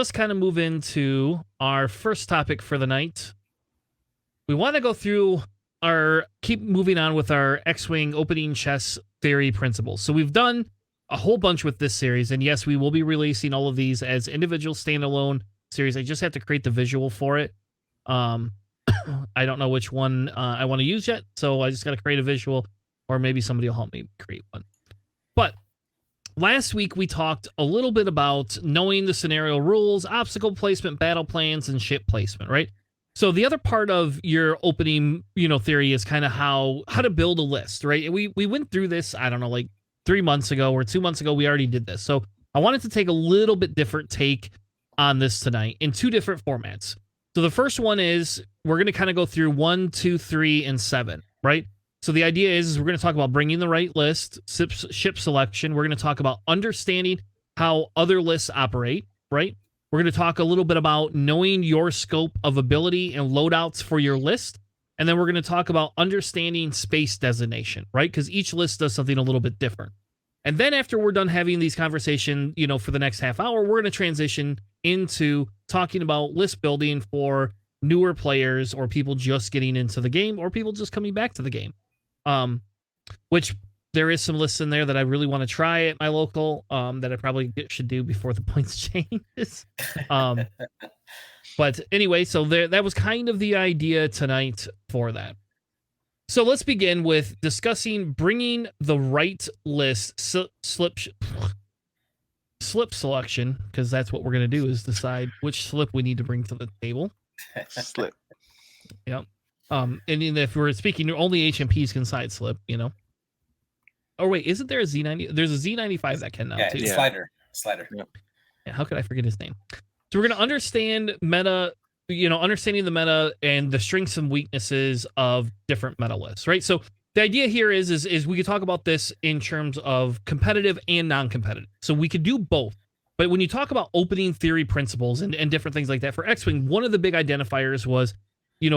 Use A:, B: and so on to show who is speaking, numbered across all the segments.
A: let's kind of move into our first topic for the night. We want to go through keep moving on with our X-Wing opening chess theory principles. So we've done a whole bunch with this series, and yes, we will be releasing all of these as individual standalone series. I just have to create the visual for it. I don't know which one I want to use yet, so I just got to create a visual, or maybe somebody will help me create one. But last week we talked a little bit about knowing the scenario rules, obstacle placement, battle plans, and ship placement, right? So the other part of your opening, theory is kind of how to build a list, right? We went through this, I don't know, like 3 months ago or 2 months ago, we already did this. So I wanted to take a little bit different take on this tonight in 2 different formats. So the first one is we're going to kind of go through 1, 2, 3, and 7, right? So the idea is we're going to talk about bringing the right list, ship selection. We're going to talk about understanding how other lists operate, right? We're going to talk a little bit about knowing your scope of ability and loadouts for your list. And then we're going to talk about understanding space designation, right? Because each list does something a little bit different. And then after we're done having these conversations, for the next half hour, we're going to transition into talking about list building for newer players or people just getting into the game or people just coming back to the game. Which there is some lists in there that I really want to try at my local that I probably should do before the points changes. But anyway, so that was kind of the idea tonight for that. So let's begin with discussing bringing the right list slip selection, because that's what we're going to do, is decide which slip we need to bring to the table.
B: Slip.
A: Yep. And if we're speaking, only HMPs can side slip, Oh, wait, isn't there a Z90? There's a Z95 that can now, too.
C: Yeah, Slider.
B: Yep.
A: Yeah, how could I forget his name? So we're going to understand meta, understanding the meta and the strengths and weaknesses of different meta lists, right? So the idea here is we could talk about this in terms of competitive and non-competitive. So we could do both. But when you talk about opening theory principles and different things like that for X-Wing, one of the big identifiers was,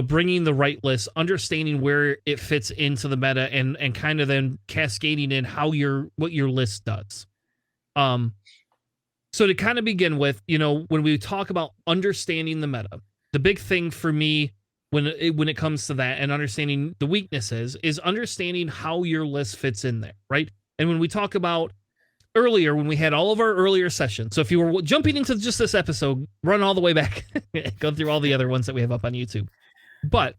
A: bringing the right list, understanding where it fits into the meta and kind of then cascading in what your list does. So to kind of begin with, when we talk about understanding the meta, the big thing for me when it comes to that and understanding the weaknesses is understanding how your list fits in there, right? And when we talk about earlier, when we had all of our earlier sessions, so if you were jumping into just this episode, run all the way back, go through all the other ones that we have up on YouTube. But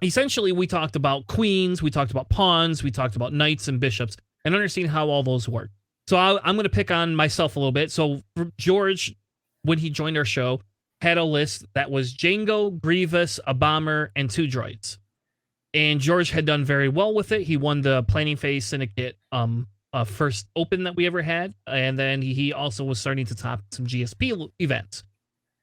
A: essentially, we talked about queens, we talked about pawns, we talked about knights and bishops, and understanding how all those work. So I'm going to pick on myself a little bit. So George, when he joined our show, had a list that was Jango, Grievous, a bomber, and 2 droids. And George had done very well with it. He won the Planning Phase Syndicate first open that we ever had. And then he also was starting to top some GSP events.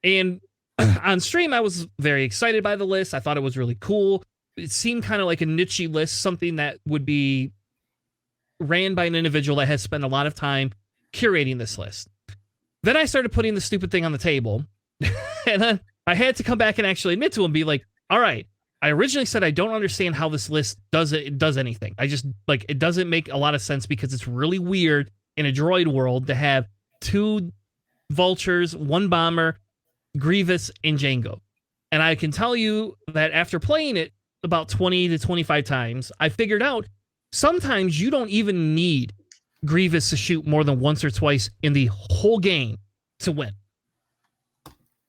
A: And on stream, I was very excited by the list. I thought it was really cool. It seemed kind of like a niche list, something that would be ran by an individual that has spent a lot of time curating this list. Then I started putting the stupid thing on the table. And then I had to come back and actually admit to him, be like, all right, I originally said I don't understand how this list does anything. I just, it doesn't make a lot of sense because it's really weird in a droid world to have 2 vultures, 1 bomber, Grievous, and Jango. And I can tell you that after playing it about 20 to 25 times, I figured out sometimes you don't even need Grievous to shoot more than once or twice in the whole game to win.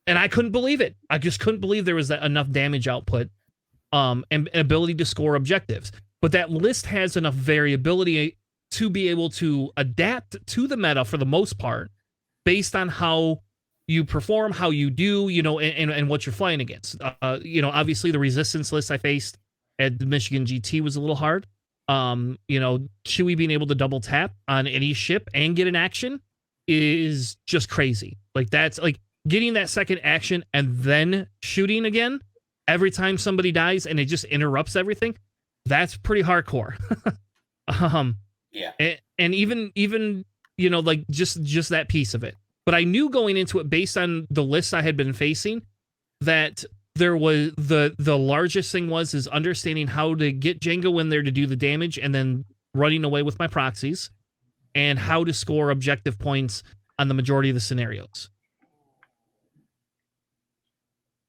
A: And I couldn't believe it. I just couldn't believe there was enough damage output and ability to score objectives. But that list has enough variability to be able to adapt to the meta for the most part based on how you perform, how you do, and what you're flying against. Obviously the resistance list I faced at the Michigan GT was a little hard. Chewie being able to double tap on any ship and get an action is just crazy. That's getting that second action and then shooting again every time somebody dies and it just interrupts everything. That's pretty hardcore.
C: Yeah.
A: And even just that piece of it. But I knew going into it based on the lists I had been facing that there was the largest thing is understanding how to get Jango in there to do the damage and then running away with my proxies and how to score objective points on the majority of the scenarios.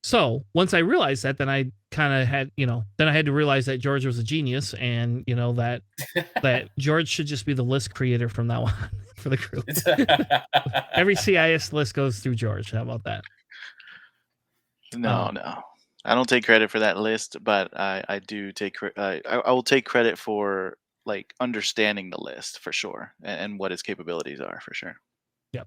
A: So once I realized that, then I kind of had, then I had to realize that George was a genius, and that George should just be the list creator from now on for the group. Every CIS list goes through George. How about that?
B: No, no. I don't take credit for that list, but I do take I will take credit for like understanding the list for sure and what its capabilities are for sure.
A: Yep.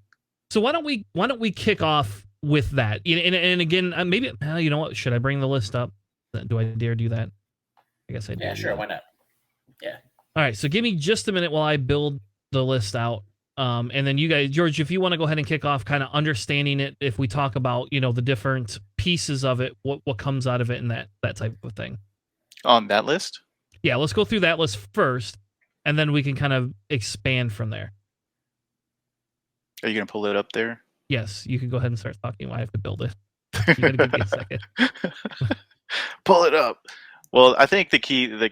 A: So why don't we kick off with that? And again, maybe you know what? Should I bring the list up? Do I dare do that? I guess I do.
C: Yeah, sure. Why not? Yeah.
A: All right. So give me just a minute while I build the list out. And then you guys, George, if you want to go ahead and kick off kind of understanding it, if we talk about, the different pieces of it, what comes out of it and that type of thing.
B: On that list?
A: Yeah, let's go through that list first, and then we can kind of expand from there.
B: Are you going to pull it up there?
A: Yes, you can go ahead and start talking while I have to build it. You got to give me a second.
B: Pull it up. Well, I think the key to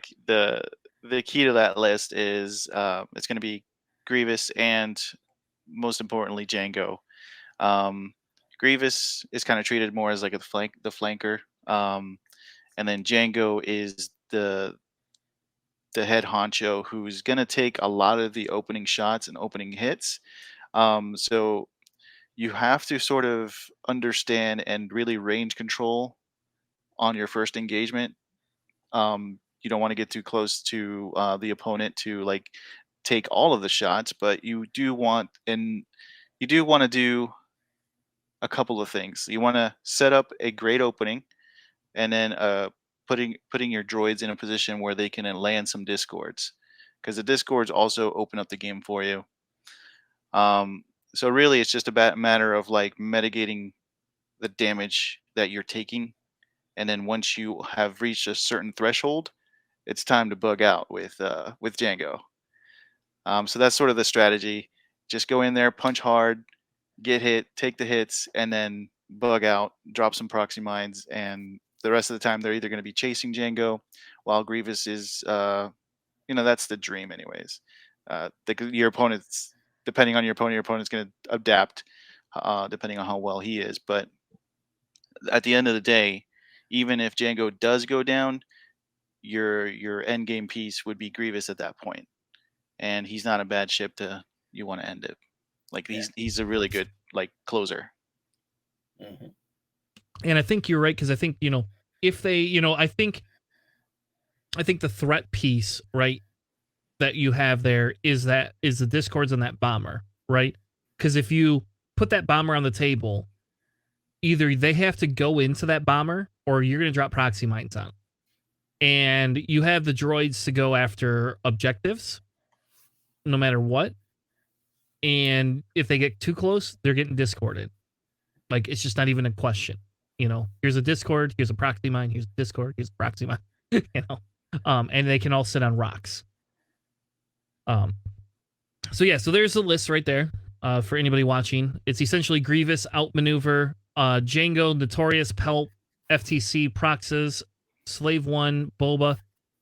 B: that list is it's going to be Grievous and most importantly Django. Grievous is kind of treated more as like the flanker, and then Django is the head honcho who's going to take a lot of the opening shots and opening hits. So you have to sort of understand and really range control on your first engagement. You don't want to get too close to the opponent to like take all of the shots, but you do want to do a couple of things. You want to set up a great opening, and then putting your droids in a position where they can land some discords, because the discords also open up the game for you. So really, it's just a matter of like mitigating the damage that you're taking, and then once you have reached a certain threshold, it's time to bug out with Django. So that's sort of the strategy. Just go in there, punch hard, get hit, take the hits, and then bug out, drop some proxy mines, and the rest of the time they're either going to be chasing Django, while Grievous is, that's the dream anyways. Your opponent's, depending on your opponent's going to adapt depending on how well he is. But at the end of the day, even if Django does go down, your end game piece would be Grievous at that point, and he's not a bad ship you want to end it. Like he's a really good like closer.
A: Mm-hmm. And I think you're right, because I think if they I think the threat piece, right, that you have there is the discords on that bomber, right? Because if you put that bomber on the table, either they have to go into that bomber or you're going to drop proxy mines on. And you have the droids to go after objectives no matter what. And if they get too close, they're getting discorded. Like, it's just not even a question. Here's a discord, here's a proxy mine, here's a discord, here's a proxy mine, and they can all sit on rocks. So there's the list right there for anybody watching. It's essentially Grievous, outmaneuver, Django, Notorious, Pelp, FTC, Proxies, Slave 1, Boba,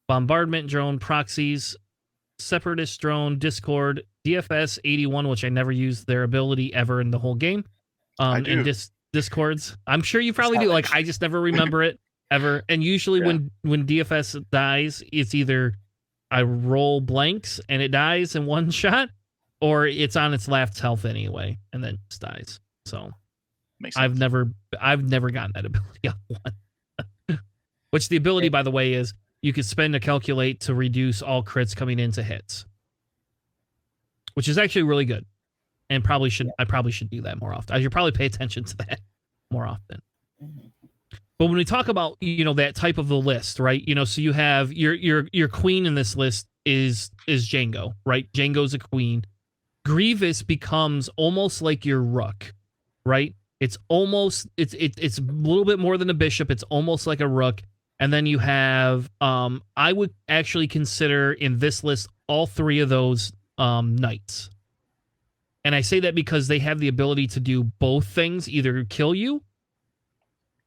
A: Bombardment Drone, Proxies, Separatist Drone, Discord, DFS 81, which I never used their ability ever in the whole game.
B: I do.
A: And Discords. I'm sure you probably do. Like, I just never remember it ever. And usually when DFS dies, it's either I roll blanks and it dies in one shot, or it's on its last health anyway and then just dies. So I've never gotten that ability on one. Which the ability, by the way, is you could spend a calculate to reduce all crits coming into hits, which is actually really good. And I probably should do that more often. I should probably pay attention to that more often. Mm-hmm. But when we talk about, that type of the list, right? So you have your queen in this list is Django, right? Django's a queen. Grievous becomes almost like your rook, right? It's almost it's a little bit more than a bishop. It's almost like a rook. And then you have I would actually consider in this list all three of those knights. And I say that because they have the ability to do both things, either kill you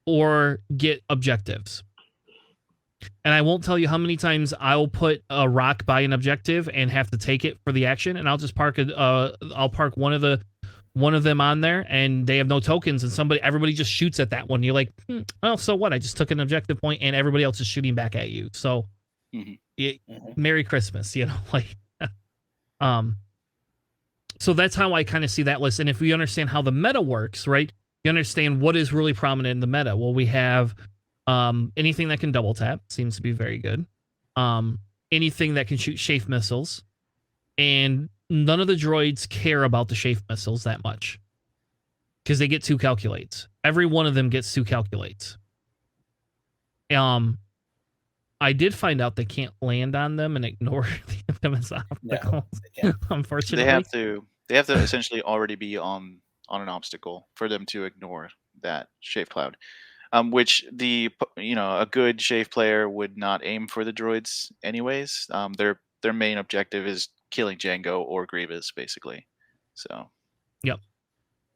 A: or get objectives. And I won't tell you how many times I'll put a rock by an objective and have to take it for the action, and I'll just park one of the one of them on there and they have no tokens, and everybody just shoots at that one. You're like, well, so what? I just took an objective point and everybody else is shooting back at you. So
B: Hmm.
A: Merry Christmas, like, um, so that's how I kind of see that list. And if we understand how the meta works, right, you understand what is really prominent in the meta. Well, we have anything that can double tap seems to be very good. Anything that can shoot chaff missiles, and none of the droids care about the chaff missiles that much because they get 2 calculates. Every one of them gets 2 calculates. I did find out they can't land on them and ignore them as
C: No,
A: obstacles,
C: they can't.
B: They
A: unfortunately.
B: have to they have to essentially already be on an obstacle for them to ignore that shave cloud. Which a good shave player would not aim for the droids anyways. Their main objective is killing Django or Grievous, basically. So
A: Yep.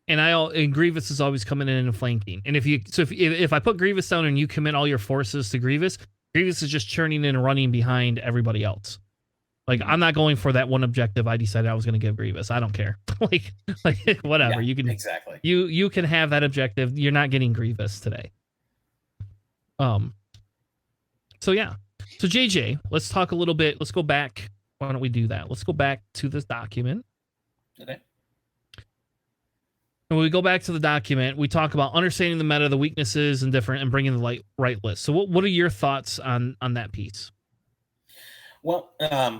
A: And Grievous is always coming in and flanking. And if I put Grievous down and you commit all your forces to Grievous, Grievous is just churning and running behind everybody else. Like, I'm not going for that one objective I decided I was going to give Grievous. I don't care. like whatever.
C: Yeah,
A: You can
C: exactly.
A: you can have that objective. You're not getting Grievous today. So yeah. So JJ, let's talk a little bit. Let's go back. Why don't we do that? Let's go back to this document.
C: Okay.
A: And when we go back to the document, we talk about understanding the meta, the weaknesses, and bringing the right list. So, what are your thoughts on that piece?
C: Well,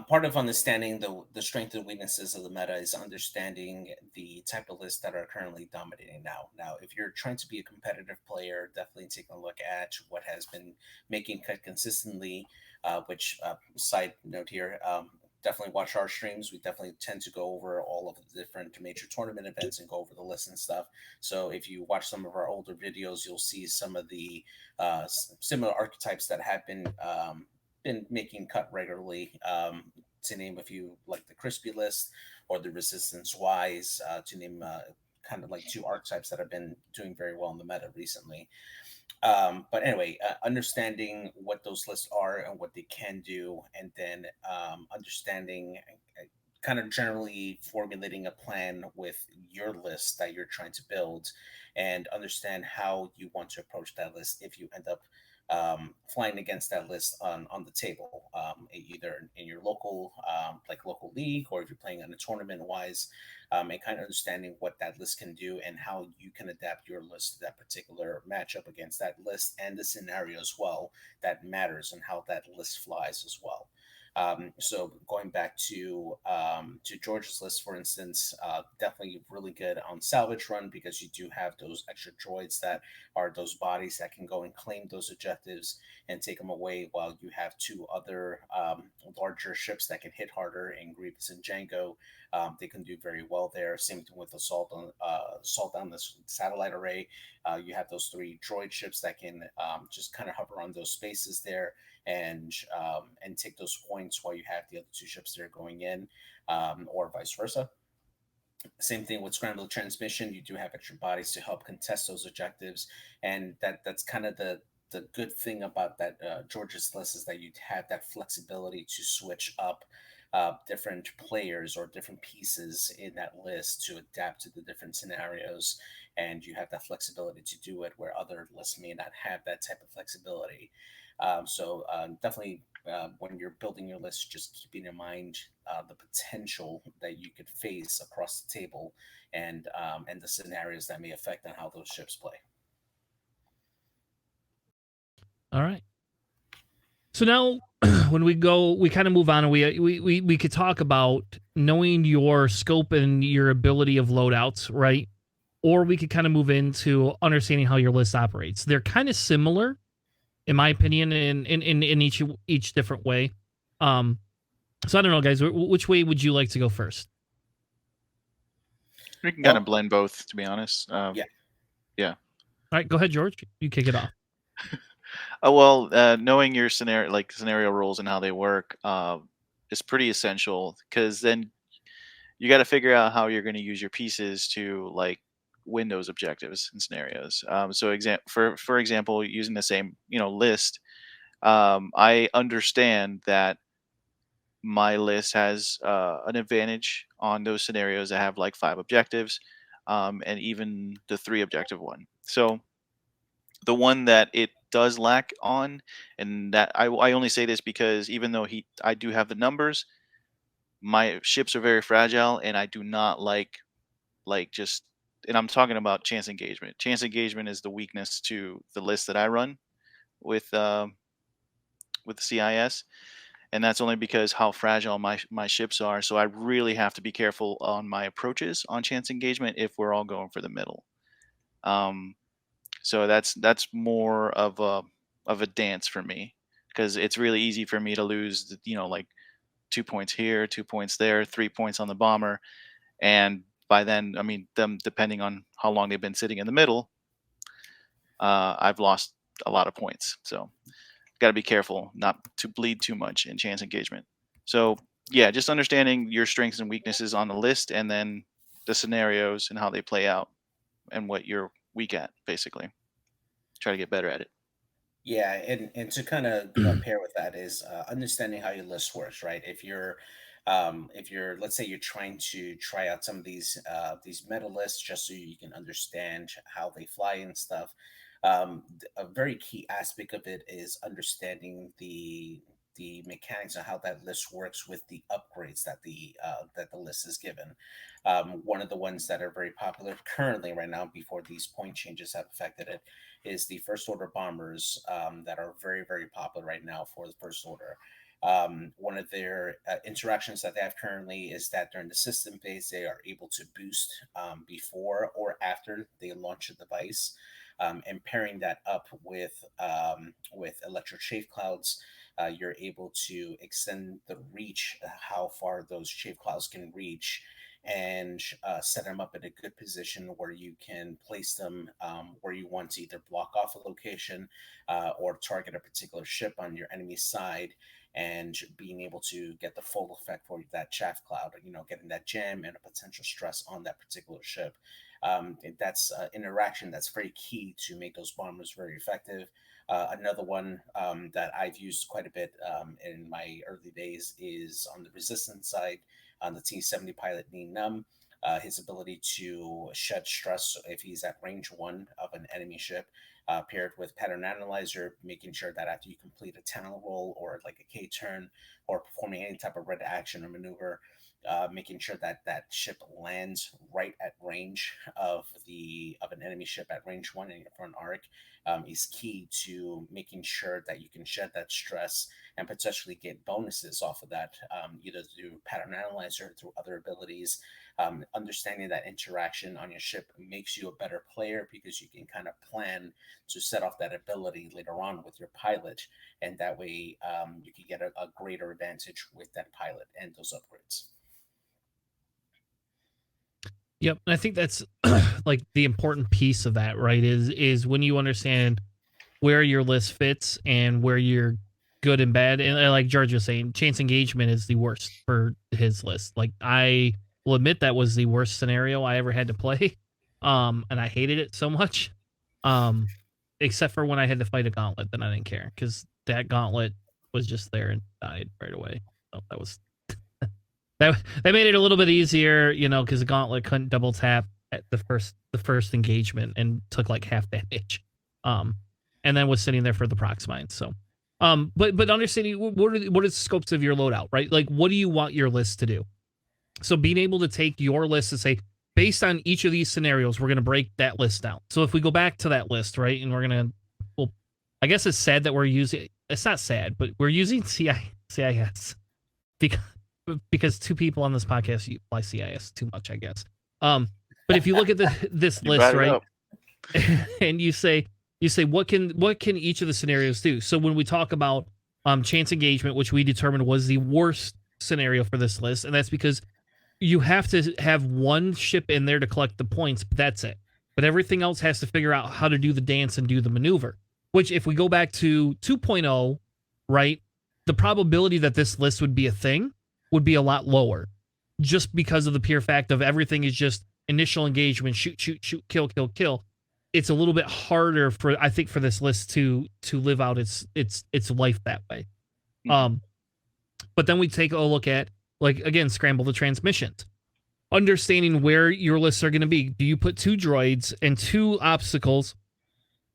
C: part of understanding the strengths and weaknesses of the meta is understanding the type of lists that are currently dominating now. Now, if you're trying to be a competitive player, definitely take a look at what has been making cut consistently. Which side note here, definitely watch our streams. We definitely tend to go over all of the different major tournament events and go over the lists and stuff. So if you watch some of our older videos, you'll see some of the similar archetypes that have been making cut regularly. To name a few, like the crispy list or the resistance wise, to name kind of like 2 archetypes that have been doing very well in the meta recently. But anyway, understanding what those lists are and what they can do, and then understanding, kind of generally formulating a plan with your list that you're trying to build, and understand how you want to approach that list if you end up flying against that list on the table, either in your local like local league, or if you're playing on a tournament wise, and kind of understanding what that list can do and how you can adapt your list to that particular matchup against that list, and the scenario as well that matters, and how that list flies as well. So going back to George's list, for instance, definitely really good on salvage run, because you do have those extra droids that are those bodies that can go and claim those objectives and take them away, while you have 2 other larger ships that can hit harder in Grievous and Django. They can do very well there. Same thing with assault on the satellite array. You have those 3 droid ships that can just kind of hover on those spaces there, and take those points while you have the other 2 ships that are going in, or vice versa. Same thing with scrambled transmission. You do have extra bodies to help contest those objectives, and that's kind of the good thing about that George's list, is that you have that flexibility to switch up different players or different pieces in that list to adapt to the different scenarios, and you have that flexibility to do it where other lists may not have that type of flexibility. Definitely, when you're building your list, just keeping in mind the potential that you could face across the table, and the scenarios that may affect on how those ships play.
A: All right. So now, when we kind of move on, and we could talk about knowing your scope and your ability of loadouts, right? Or we could kind of move into understanding how your list operates. They're kind of similar, in my opinion, in each different way. So I don't know, guys. Which way would you like to go first?
B: we can kind of blend both, to be honest.
C: Yeah.
B: Yeah.
A: All right, go ahead, George. You kick it off.
B: Oh well, knowing your scenario rules and how they work is pretty essential, because then you got to figure out how you're going to use your pieces to like win those objectives and scenarios. For example, using the same list, I understand that my list has an advantage on those scenarios that have like 5 objectives. and even the 3 objective one. So the one that it does lack on, and that I only say this because even though I do have the numbers, my ships are very fragile, and I do not like just, and I'm talking about chance engagement. Chance engagement is the weakness to the list that I run with with the CIS, and that's only because how fragile my ships are. So I really have to be careful on my approaches on chance engagement if we're all going for the middle. Um, so that's more of a dance for me, because it's really easy for me to lose, like 2 points here, 2 points there, 3 points on the bomber, and by then, I mean, them depending on how long they've been sitting in the middle, I've lost a lot of points. So got to be careful not to bleed too much in chance engagement. So yeah, just understanding your strengths and weaknesses on the list, and then the scenarios and how they play out, and what you're weak at, basically. Try to get better at it.
C: Yeah, and to kind of pair with that is understanding how your list works, right? If you're, let's say you're trying to try out some of these meta lists just so you can understand how they fly and stuff. A very key aspect of it is understanding the mechanics of how that list works with the upgrades that the list is given. One of the ones that are very popular currently right now, before these point changes have affected it, is the first order bombers that are very, very popular right now for the first order. One of their interactions that they have currently is that during the system phase, they are able to boost before or after they launch a device. And pairing that up with electric shave clouds, you're able to extend the reach, how far those shave clouds can reach, and set them up in a good position where you can place them where you want to either block off a location or target a particular ship on your enemy's side, and being able to get the full effect for that chaff cloud, getting that jam and a potential stress on that particular ship. That's interaction that's very key to make those bombers very effective. Another one that I've used quite a bit in my early days is on the resistance side, on the T-70 pilot Nien Num. His ability to shed stress if he's at range 1 of an enemy ship, paired with pattern analyzer, making sure that after you complete a tunnel roll or like a K turn or performing any type of red action or maneuver, making sure that that ship lands right at range of an enemy ship at range 1 in your front arc, is key to making sure that you can shed that stress and potentially get bonuses off of that, either through pattern analyzer or through other abilities. Understanding that interaction on your ship makes you a better player because you can kind of plan to set off that ability later on with your pilot, and that way you can get a greater advantage with that pilot and those upgrades.
A: Yep, and I think that's like the important piece of that, right? Is when you understand where your list fits and where you're good and bad. And like George was saying, chance engagement is the worst for his list. Like I will admit that was the worst scenario I ever had to play. And I hated it so much. Um, except for when I had to fight a gauntlet, then I didn't care because that gauntlet was just there and died right away. So that was that made it a little bit easier, because the gauntlet couldn't double tap at the first engagement and took like half damage. And then was sitting there for the prox mine. So, but understanding what are the scopes of your loadout, right? Like, what do you want your list to do? So being able to take your list and say, based on each of these scenarios, we're going to break that list down. So if we go back to that list, right, and we're going to, well, I guess it's sad that we're using, it's not sad, but we're using CIS because two people on this podcast apply CIS too much, I guess. But if you look at this list, right, and you say what can each of the scenarios do? So when we talk about chance engagement, which we determined was the worst scenario for this list, and that's because you have to have one ship in there to collect the points, but that's it. But everything else has to figure out how to do the dance and do the maneuver. Which, if we go back to 2.0, right, the probability that this list would be a thing would be a lot lower, just because of the pure fact of everything is just initial engagement, shoot, shoot, shoot, kill, kill, kill. It's a little bit harder for this list to live out its life that way.
B: Mm-hmm.
A: But then we take a look at, like, again, scramble the transmissions. understanding where your lists are going to be. Do you put 2 droids and 2 obstacles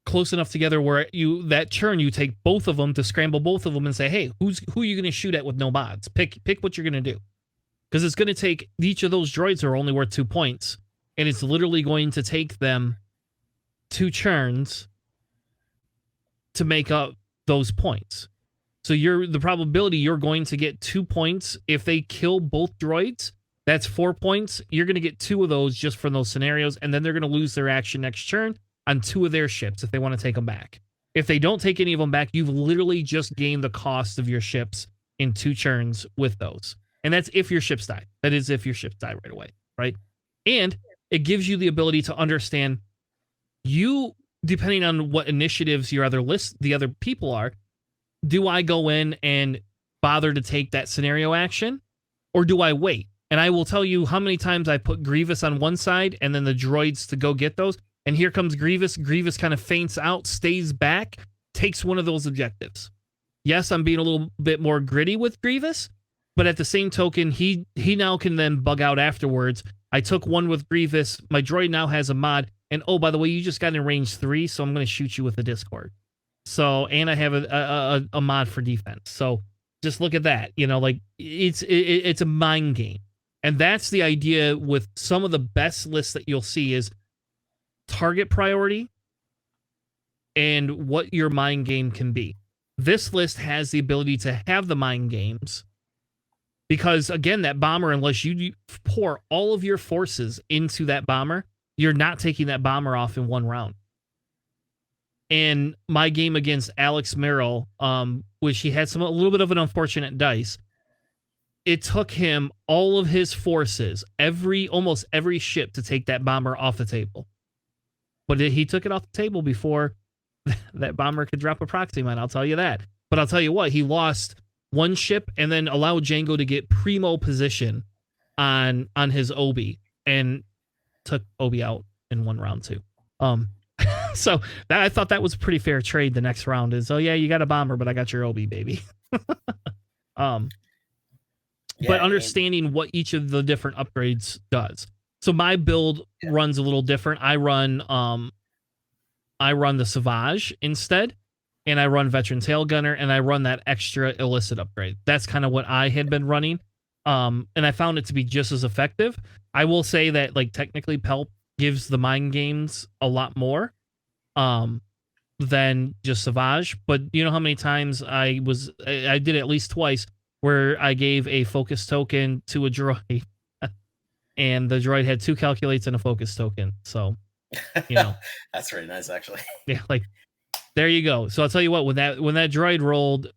A: close enough together where you that turn you take both of them to scramble both of them and say, hey, who are you going to shoot at with no mods? Pick what you're going to do, because it's going to take each of those droids are only worth 2 points, and it's literally going to take them 2 turns to make up those points. So the probability you're going to get 2 points if they kill both droids, that's 4 points. You're going to get 2 of those just from those scenarios, and then they're going to lose their action next turn on 2 of their ships if they want to take them back. If they don't take any of them back, you've literally just gained the cost of your ships in 2 turns with those. And that's if your ships die. That is if your ships die right away, right? And it gives you the ability to understand you, depending on what initiatives your other list, the other people are, do I go in and bother to take that scenario action, or do I wait? And I will tell you how many times I put Grievous on one side and then the droids to go get those. And here comes Grievous. Grievous kind of feints out, stays back, takes one of those objectives. Yes, I'm being a little bit more gritty with Grievous, but at the same token, he now can then bug out afterwards. I took one with Grievous. My droid now has a mod. And oh, by the way, you just got in range 3, so I'm going to shoot you with the Discord. So, and I have a mod for defense. So just look at that. You know, like it's a mind game. And that's the idea with some of the best lists that you'll see is target priority and what your mind game can be. This list has the ability to have the mind games because, again, that bomber, unless you pour all of your forces into that bomber, you're not taking that bomber off in one round. And my game against Alex Merrill, which he had a little bit of an unfortunate dice, it took him all of his forces, almost every ship, to take that bomber off the table. But he took it off the table before that bomber could drop a proxy mine, I'll tell you that. But I'll tell you what, he lost one ship and then allowed Django to get primo position on his Obi and took Obi out in one round too. So I thought that was a pretty fair trade. The next round is, oh yeah, you got a bomber, but I got your Obi, baby. But understanding what each of the different upgrades does. So my build runs a little different. I run the Savage instead, and I run Veteran Tail Gunner, and I run that extra illicit upgrade. That's kind of what I had been running. And I found it to be just as effective. I will say that, like, technically Pelp gives the mind games a lot more than just Savage. But you know how many times I did at least twice where I gave a focus token to a droid and the droid had 2 calculates and a focus token. So, you know.
C: That's very nice, actually.
A: Yeah, like, there you go. So I'll tell you what, when that droid rolled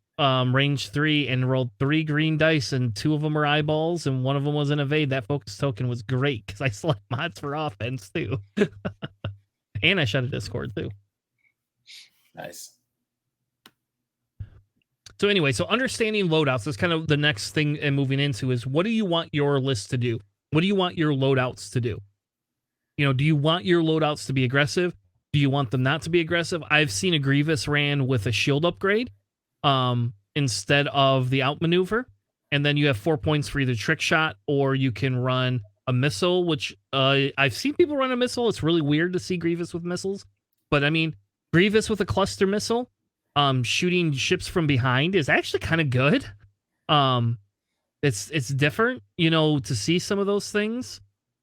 A: range 3 and rolled 3 green dice and 2 of them were eyeballs and one of them was an evade, that focus token was great because I select mods for offense too. And I shut a Discord too.
C: Nice.
A: So anyway, so understanding loadouts is kind of the next thing and moving into is, what do you want your list to do? What do you want your loadouts to do? You know, do you want your loadouts to be aggressive? Do you want them not to be aggressive? I've seen a Grievous ran with a shield upgrade instead of the outmaneuver. And then you have 4 points for either trick shot, or you can run a missile, which I've seen people run a missile. It's really weird to see Grievous with missiles. But I mean, Grievous with a cluster missile, shooting ships from behind is actually kind of good. It's different, you know, to see some of those things.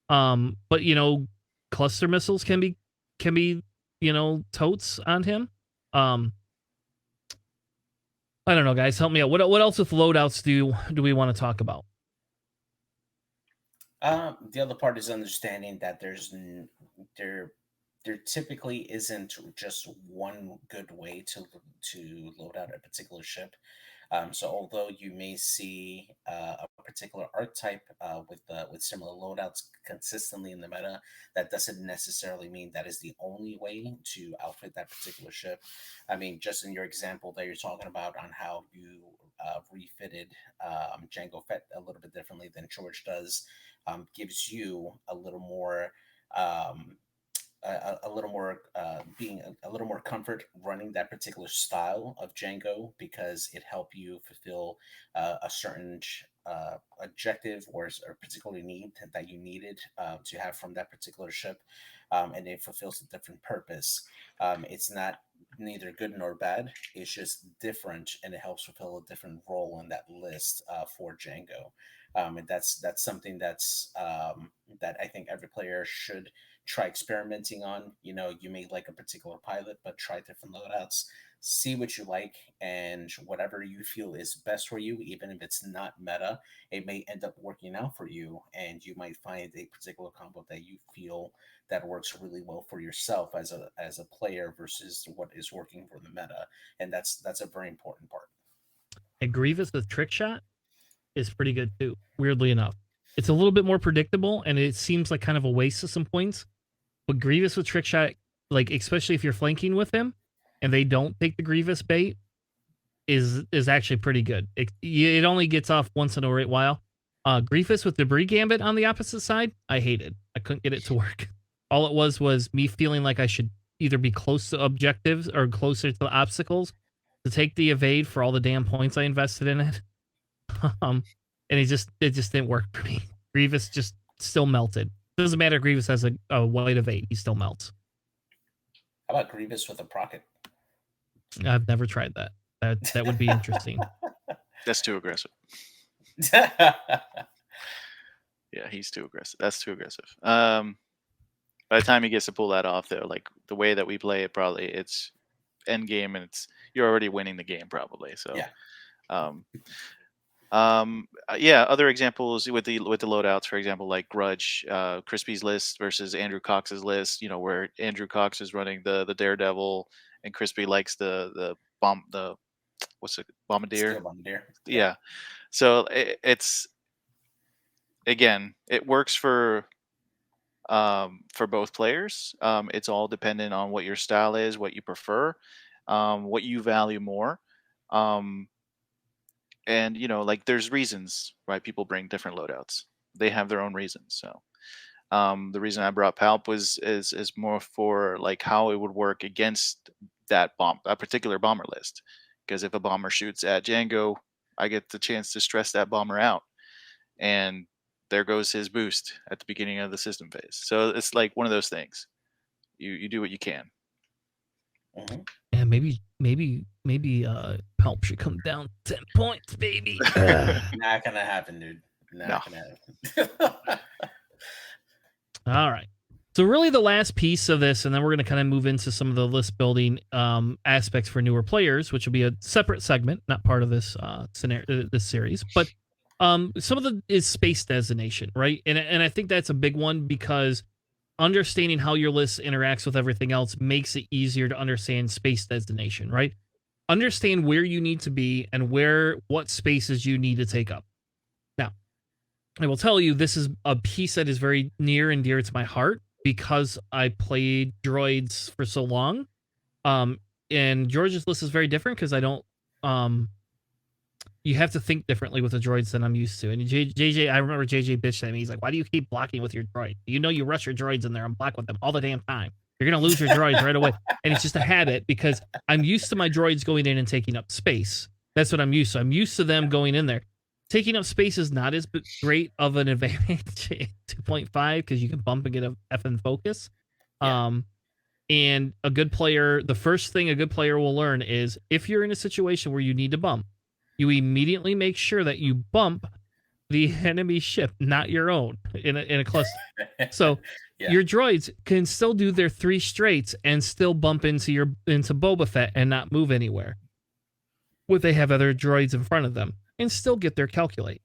A: But you know, cluster missiles can be, you know, totes on him. I don't know, guys, help me out. What else with loadouts do we want to talk about?
C: The other part is understanding that there typically isn't just one good way to load out a particular ship. So although you may see a particular archetype with similar loadouts consistently in the meta, that doesn't necessarily mean that is the only way to outfit that particular ship. I mean, just in your example that you're talking about on how you refitted Django Fett a little bit differently than George does, gives you a little more a little more being a little more comfort running that particular style of Django because it helped you fulfill a certain objective or particular need that you needed to have from that particular ship, and it fulfills a different purpose. It's not neither good nor bad. It's just different, and it helps fulfill a different role in that list for Django. And that's something that I think every player should try experimenting on. You know, you may like a particular pilot, but try different loadouts, see what you like, and whatever you feel is best for you, even if it's not meta, it may end up working out for you, and you might find a particular combo that you feel that works really well for yourself as a player versus what is working for the meta, and that's a very important part.
A: And Grievous with Trick Shot is pretty good too, weirdly enough. It's a little bit more predictable, and it seems like kind of a waste of some points. But Grievous with Trick Shot, like especially if you're flanking with him and they don't take the Grievous bait, is actually pretty good. It only gets off once in a great while. Grievous with Debris Gambit on the opposite side, I hated. I couldn't get it to work. All it was me feeling like I should either be close to objectives or closer to the obstacles to take the evade for all the damn points I invested in it. And it just didn't work for me. Grievous just still melted. Doesn't matter if Grievous has a white evade, he still melts.
C: How about Grievous with a Procket?
A: I've never tried that. That would be interesting.
B: That's too aggressive. Yeah, he's too aggressive. That's too aggressive. By the time he gets to pull that off, though, like the way that we play it, probably it's end game, and you're already winning the game, probably. So,
C: yeah.
B: Yeah. Other examples with the loadouts, for example, like Grudge, Crispy's list versus Andrew Cox's list. You know, where Andrew Cox is running the Daredevil, and Crispy likes the bomb, the what's it, Bombardier?
C: Steel Bombardier.
B: Yeah. So it's again, it works for both players. It's all dependent on what your style is, what you prefer, what you value more. And you know, like there's reasons why people bring different loadouts. They have their own reasons. So the reason I brought Palp is more for like how it would work against that particular bomber list. Because if a bomber shoots at Django, I get the chance to stress that bomber out, and there goes his boost at the beginning of the system phase. So it's like one of those things. You do what you can.
C: Mm-hmm.
A: Yeah, maybe Palp should come down 10 points, baby.
C: Not gonna happen, dude. Not gonna happen.
A: All right. So really the last piece of this, and then we're going to kind of move into some of the list building aspects for newer players, which will be a separate segment, not part of this scenario, this series. But some of the is space designation, right? And I think that's a big one because understanding how your list interacts with everything else makes it easier to understand space designation, right? Understand where you need to be and what spaces you need to take up. Now, I will tell you, this is a piece that is very near and dear to my heart because I played droids for so long. And George's list is very different because I don't, you have to think differently with the droids than I'm used to. And JJ, I remember JJ bitched at me. He's like, why do you keep blocking with your droid? You know, you rush your droids in there and block with them all the damn time. You're going to lose your droids right away. And it's just a habit because I'm used to my droids going in and taking up space. That's what I'm used to. I'm used to them going in there. Taking up space is not as great of an advantage in 2.5 because you can bump and get a effing focus.
C: Yeah.
A: And a good player, the first thing a good player will learn is if you're in a situation where you need to bump, you immediately make sure that you bump the enemy ship, not your own, in a cluster. So your droids can still do their 3 straights and still bump into Boba Fett and not move anywhere. Would they have other droids in front of them and still get their calculate?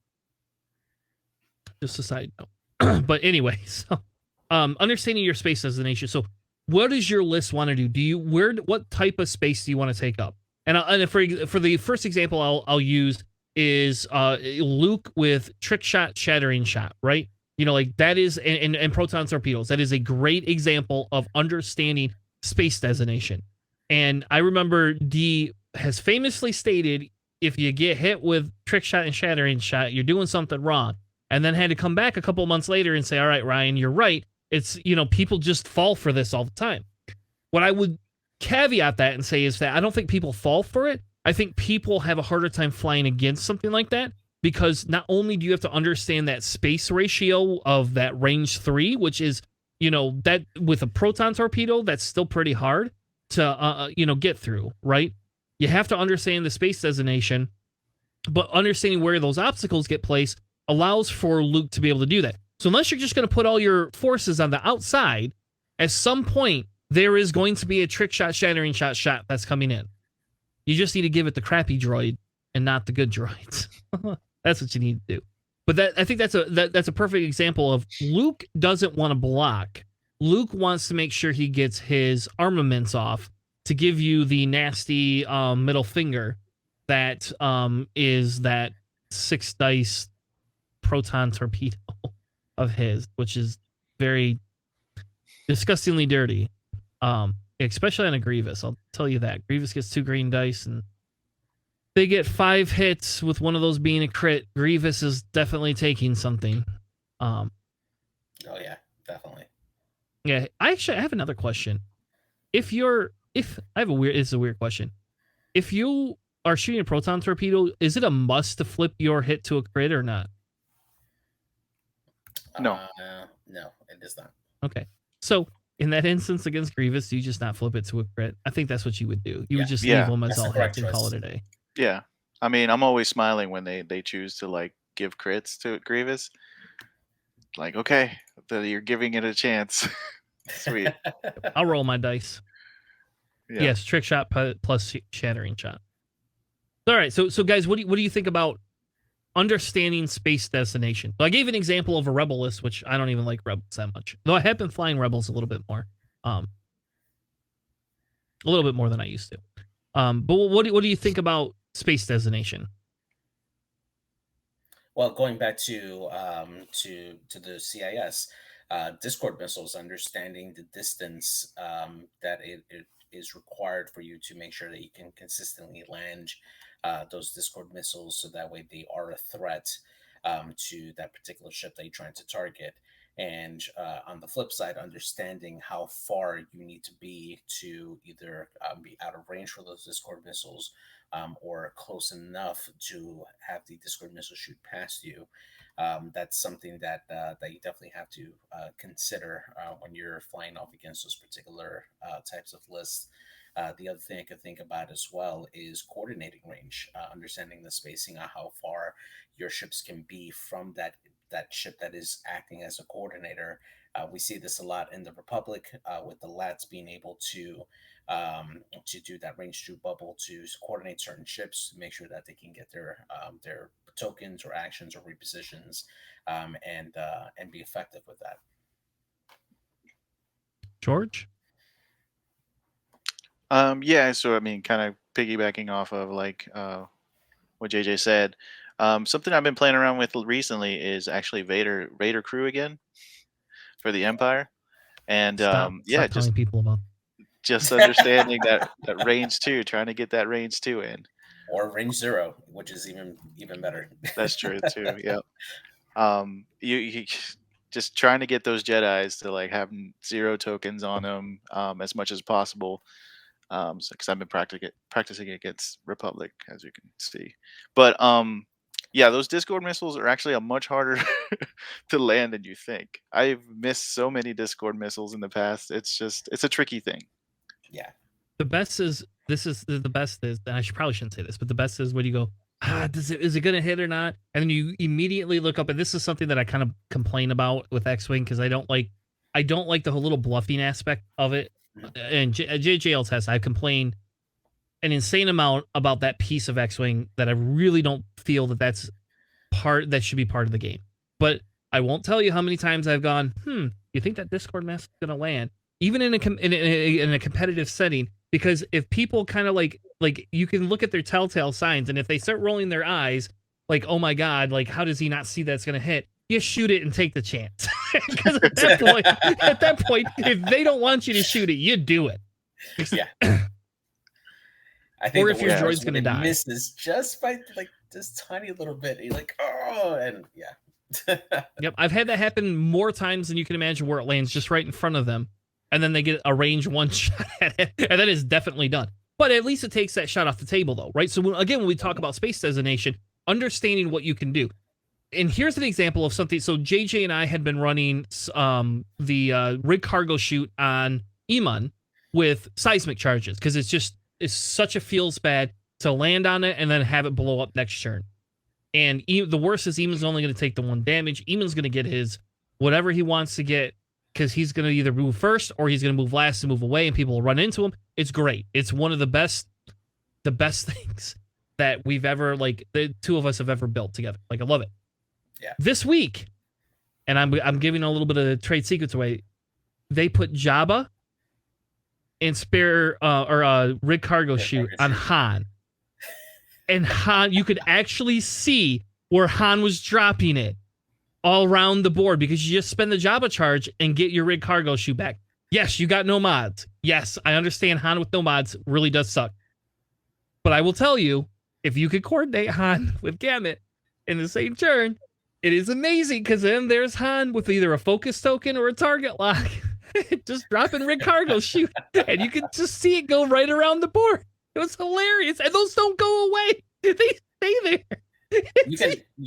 A: Just a side note. But anyway, so understanding your space designation. So what does your list want to do? What type of space do you want to take up? And for the first example I'll use is Luke with Trick Shot, Shattering Shot, right? You know, like that is, and Proton Torpedoes. That is a great example of understanding space designation. And I remember D has famously stated, if you get hit with Trick Shot and Shattering Shot, you're doing something wrong. And then had to come back a couple months later and say, all right, Ryan, you're right. It's, people just fall for this all the time. What I would caveat that and say is that I don't think people fall for it. I think people have a harder time flying against something like that, because not only do you have to understand that space ratio of that range 3, which is, that with a proton torpedo, that's still pretty hard to, get through, right? You have to understand the space designation, but understanding where those obstacles get placed allows for Luke to be able to do that. So unless you're just going to put all your forces on the outside, at some point, there is going to be a trick shot, shattering shot that's coming in. You just need to give it the crappy droid and not the good droids. That's what you need to do. But I think that's a perfect example of Luke doesn't want to block. Luke wants to make sure he gets his armaments off to give you the nasty middle finger that is that 6 dice proton torpedo of his, which is very disgustingly dirty. Especially on a Grievous, I'll tell you that. Grievous gets 2 green dice, and they get 5 hits with one of those being a crit. Grievous is definitely taking something.
C: Oh yeah, definitely.
A: Yeah, I have another question. It's a weird question. If you are shooting a proton torpedo, is it a must to flip your hit to a crit or not?
B: No.
C: No, it is not.
A: Okay. So in that instance against Grievous, you just not flip it to a crit. I think that's what you would do. You would just leave them as all hits and call it a day.
B: Yeah. I mean, I'm always smiling when they choose to like give crits to Grievous. Like, okay, you're giving it a chance. Sweet.
A: I'll roll my dice.
B: Yeah.
A: Yes, trick shot plus shattering shot. All right, so guys, what do you think about understanding space destination? So I gave an example of a Rebel list, which I don't even like Rebels that much, though I have been flying Rebels a little bit more, a little bit more than I used to. But what do you think about space designation?
C: Well, going back to the CIS, Discord missiles, understanding the distance that it is required for you to make sure that you can consistently land those Discord missiles, so that way they are a threat to that particular ship that you're trying to target. And on the flip side, understanding how far you need to be to either be out of range for those Discord missiles, or close enough to have the Discord missile shoot past you. That's something that you definitely have to consider when you're flying off against those particular types of lists. The other thing I could think about as well is coordinating range, understanding the spacing on how far your ships can be from that ship that is acting as a coordinator. We see this a lot in the Republic with the Lats being able to do that range 2 bubble to coordinate certain ships to make sure that they can get their tokens or actions or repositions, and be effective with that.
A: George?
B: Yeah, so I mean, kind of piggybacking off of like what JJ said, something I've been playing around with recently is actually Raider Crew again for the Empire, and
A: Stop telling people about.
B: Just understanding that range 2, trying to get that range 2 in,
C: or range 0, which is even better.
B: That's true too. Yeah. You just trying to get those Jedis to like have 0 tokens on them as much as possible. Because I've been practicing against Republic, as you can see. But yeah, those Discord missiles are actually a much harder to land than you think. I've missed so many Discord missiles in the past. It's a tricky thing.
C: Yeah.
A: The best is and I probably shouldn't say this, but the best is when you go, is it gonna hit or not? And then you immediately look up, and this is something that I kind of complain about with X-Wing, because I don't like the whole little bluffing aspect of it. And JJL test, I complained an insane amount about that piece of X-Wing that I really don't feel that should be part of the game. But I won't tell you how many times I've gone, you think that Discord mess is gonna land, even in a competitive setting, because if people kind of like you can look at their telltale signs, and if they start rolling their eyes like, oh my god, like how does he not see that's gonna hit? You shoot it and take the chance. Because at that point, if they don't want you to shoot it, you do it.
C: Yeah. I think,
A: or if your droid's going to die,
C: misses just by like this tiny little bit, you're like, oh, and yeah.
A: Yep, I've had that happen more times than you can imagine, where it lands just right in front of them, and then they get a range one shot at it, and then it's definitely done. But at least it takes that shot off the table, though, right? So when we talk about space designation, understanding what you can do. And here's an example of something. So JJ and I had been running the rig cargo shoot on Eamon with seismic charges, because it's such a feels bad to land on it and then have it blow up next turn. And the worst is Eamon's only going to take the 1 damage. Eamon's going to get his whatever he wants to get, because he's going to either move first or he's going to move last and move away, and people will run into him. It's great. It's one of the best things that we've ever, like, the two of us have ever built together. Like, I love it.
C: Yeah.
A: This week, and I'm giving a little bit of trade secrets away, they put Jabba and spare rig cargo shoot on Han. And Han, you could actually see where Han was dropping it all around the board, because you just spend the Jabba charge and get your rig cargo shoot back. Yes, you got no mods. Yes, I understand Han with no mods really does suck. But I will tell you, if you could coordinate Han with Gamut in the same turn, it is amazing, because then there's Han with either a focus token or a target lock. Just dropping rig cargo shoot, and you can just see it go right around the board. It was hilarious, and those don't go away. They stay there.
C: You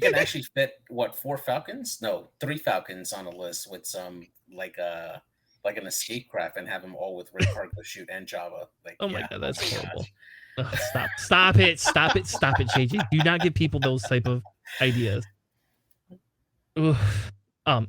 C: can actually fit 4 Falcons? No, 3 Falcons on a list with some like an escape craft, and have them all with rig cargo shoot and Java. Like,
A: oh my god, that's horrible. Oh, stop it, JJ. Do not give people those type of ideas. Oof.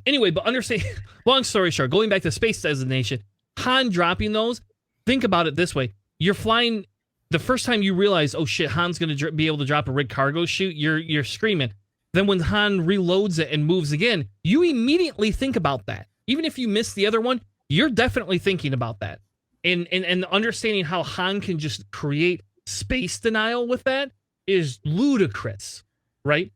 A: Anyway, but understand, long story short, going back to space designation, Han dropping those, think about it this way. You're flying, the first time you realize, oh shit, Han's going to be able to drop a rig cargo shoot, you're screaming. Then when Han reloads it and moves again, you immediately think about that. Even if you miss the other one, you're definitely thinking about that. And understanding how Han can just create space denial with that is ludicrous, right?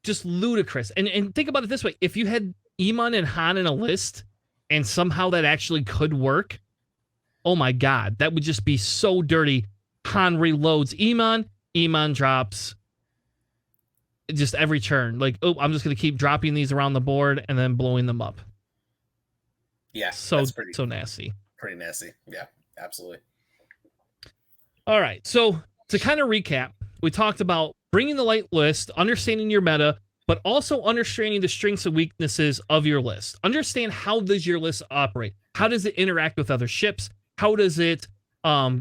A: Just ludicrous. And think about it this way. If you had Eamon and Han in a list, and somehow that actually could work, oh my god, that would just be so dirty. Han reloads Eamon drops just every turn. Like, oh, I'm just going to keep dropping these around the board and then blowing them up.
C: Yeah,
A: so nasty.
C: Pretty nasty. Yeah, absolutely.
A: All right, so to kind of recap, we talked about bringing the light list, understanding your meta, but also understanding the strengths and weaknesses of your list. Understand, how does your list operate? How does it interact with other ships? How does it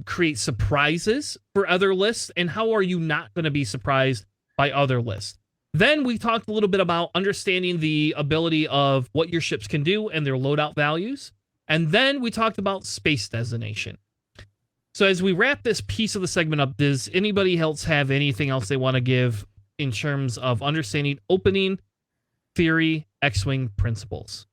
A: create surprises for other lists? And how are you not going to be surprised by other lists? Then we talked a little bit about understanding the ability of what your ships can do and their loadout values. And then we talked about space designation. So as we wrap this piece of the segment up, does anybody else have anything else they want to give in terms of understanding opening theory, X-Wing principles?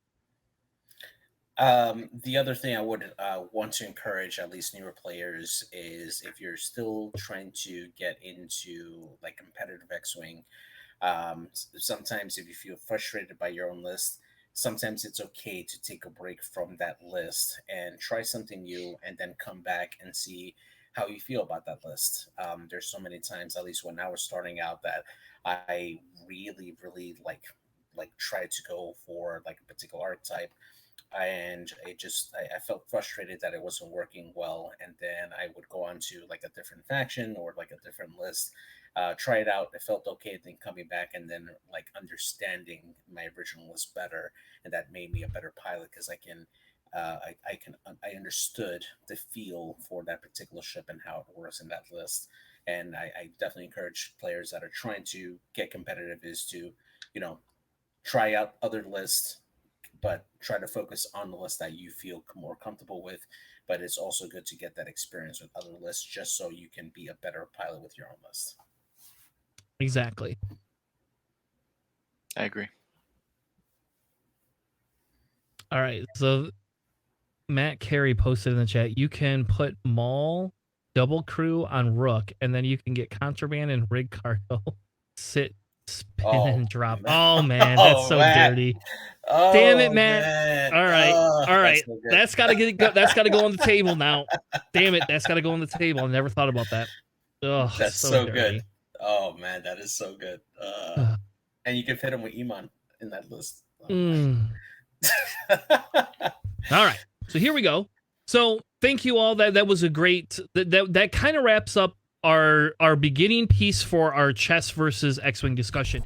C: The other thing I would want to encourage at least newer players is, if you're still trying to get into like competitive X-Wing, sometimes if you feel frustrated by your own list, sometimes it's okay to take a break from that list and try something new, and then come back and see how you feel about that list. There's so many times, at least when I was starting out, that I really like tried to go for like a particular archetype, and I felt frustrated that it wasn't working well, and then I would go on to like a different faction or like a different list, try it out, it felt okay, then coming back and then like understanding my original list better, and that made me a better pilot, because I understood the feel for that particular ship and how it works in that list. And I definitely encourage players that are trying to get competitive is to, try out other lists, but try to focus on the list that you feel more comfortable with. But it's also good to get that experience with other lists, just so you can be a better pilot with your own list.
A: Exactly.
B: I agree.
A: All right, so Matt Carey posted in the chat, you can put Maul double crew on Rook, and then you can get contraband and rig cargo. Sit, spin, and drop. Man. Oh man, that's so dirty. Oh, damn it, Matt. Man. All right. So that's gotta go on the table now. Damn it, that's gotta go on the table. I never thought about that. Oh,
C: that's so good. Oh man, that is so good. And you can fit him with Eamon in that list.
A: Mm. All right. So here we go. So thank you all. That was a great that kind of wraps up our beginning piece for our chess versus X-Wing discussion.